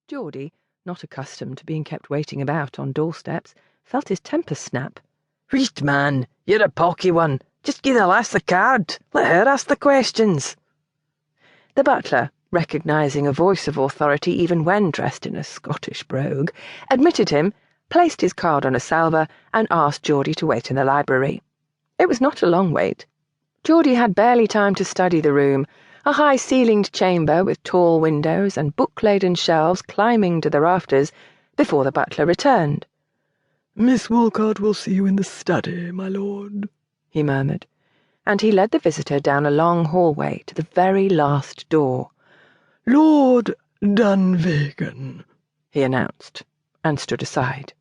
Geordie, not accustomed to being kept waiting about on doorsteps, felt his temper snap. "Wheat, man, you're a poky one. Just give the lass the card. Let her ask the questions." The butler, recognising a voice of authority even when dressed in a Scottish brogue, admitted him, placed his card on a salver, and asked Geordie to wait in the library. It was not a long wait. Geordie had barely time to study the room, a high-ceilinged chamber with tall windows and book-laden shelves climbing to the rafters, before the butler returned. "Miss Walcott will see you in the study, my lord," he murmured, and he led the visitor down a long hallway to the very last door. "Lord Dunvegan," he announced, and stood aside.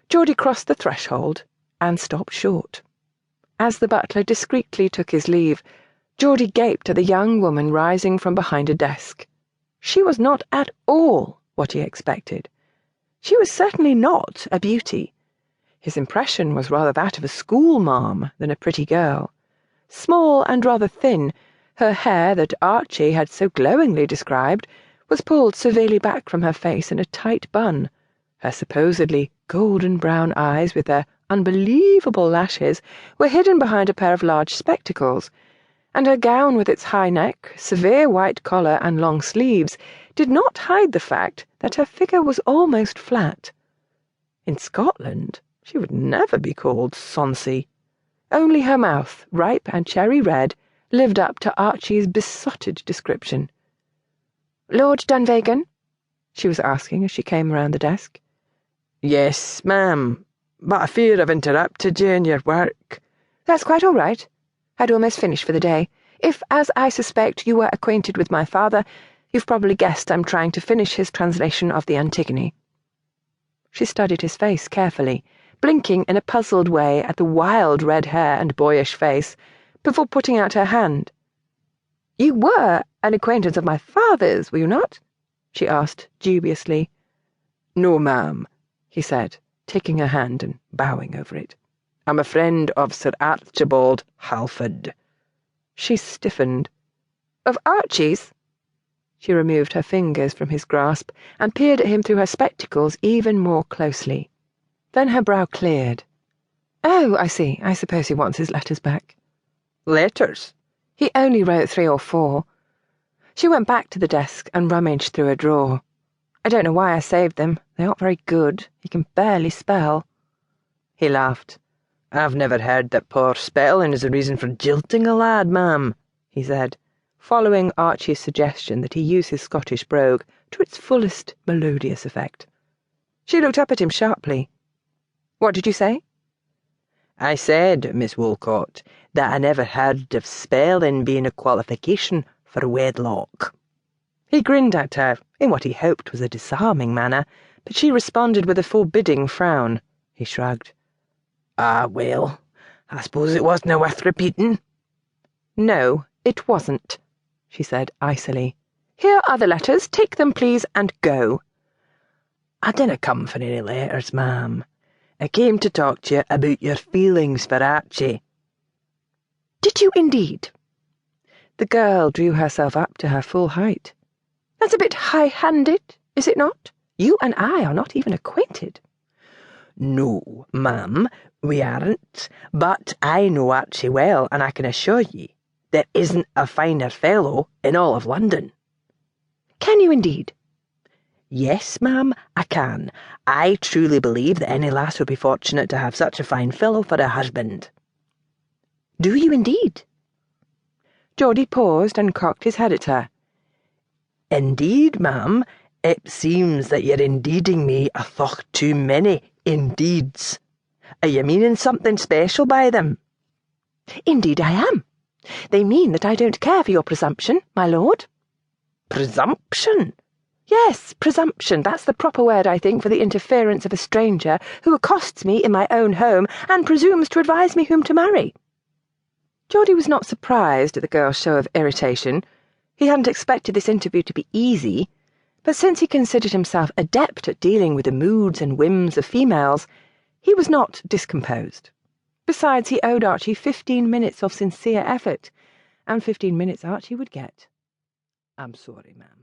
Geordie crossed the threshold and stopped short. As the butler discreetly took his leave, Geordie gaped at the young woman rising from behind a desk. She was not at all what he expected. She was certainly not a beauty. His impression was rather that of a schoolmarm than a pretty girl. Small and rather thin, her hair that Archie had so glowingly described was pulled severely back from her face in a tight bun. Her supposedly golden brown eyes, with their unbelievable lashes, were hidden behind a pair of large spectacles, and her gown with its high neck, severe white collar, and long sleeves did not hide the fact that her figure was almost flat. In Scotland, she would never be called sonsy. Only her mouth, ripe and cherry red, lived up to Archie's besotted description. "Lord Dunvegan?" she was asking as she came around the desk. "Yes, ma'am, but I fear I've interrupted you in your work." "That's quite all right. I'd almost finished for the day. If, as I suspect, you were acquainted with my father, you've probably guessed I'm trying to finish his translation of the Antigone." She studied his face carefully, blinking in a puzzled way at the wild red hair and boyish face, before putting out her hand. "You were an acquaintance of my father's, were you not?" she asked dubiously. "No, ma'am," he said, taking her hand and bowing over it. "I'm a friend of Sir Archibald Halford." She stiffened. "Of Archie's?" She removed her fingers from his grasp and peered at him through her spectacles even more closely. Then her brow cleared. "Oh, I see. I suppose he wants his letters back." "Letters?" "He only wrote 3 or 4. She went back to the desk and rummaged through a drawer. "I don't know why I saved them. They aren't very good. He can barely spell." He laughed. "I've never heard that poor spelling is a reason for jilting a lad, ma'am," he said, following Archie's suggestion that he use his Scottish brogue to its fullest melodious effect. She looked up at him sharply. "What did you say?" "I said, Miss Walcott, that I never heard of spelling being a qualification for wedlock." He grinned at her in what he hoped was a disarming manner, but she responded with a forbidding frown. He shrugged. "Ah, well, I suppose it wasn't worth repeating." "No, it wasn't," she said icily. "Here are the letters. Take them, please, and go." "I didn't come for any letters, ma'am. I came to talk to you about your feelings for Archie." "Did you indeed?" The girl drew herself up to her full height. "That's a bit high-handed, is it not? You and I are not even acquainted." "No, ma'am, we aren't, but I know Archie well, and I can assure ye there isn't a finer fellow in all of London." "Can you indeed?" "Yes, ma'am, I can. I truly believe that any lass would be fortunate to have such a fine fellow for a husband." "Do you indeed?" Geordie paused and cocked his head at her. "Indeed, ma'am, it seems that you're indeeding me a thoch too many indeeds. Are you meaning something special by them?" "Indeed I am. They mean that I don't care for your presumption, my lord." "Presumption?" "Yes, presumption. That's the proper word, I think, for the interference of a stranger who accosts me in my own home and presumes to advise me whom to marry." Geordie was not surprised at the girl's show of irritation. He hadn't expected this interview to be easy, but since he considered himself adept at dealing with the moods and whims of females, he was not discomposed. Besides, he owed Archie 15 minutes of sincere effort, and 15 minutes Archie would get. "I'm sorry, ma'am."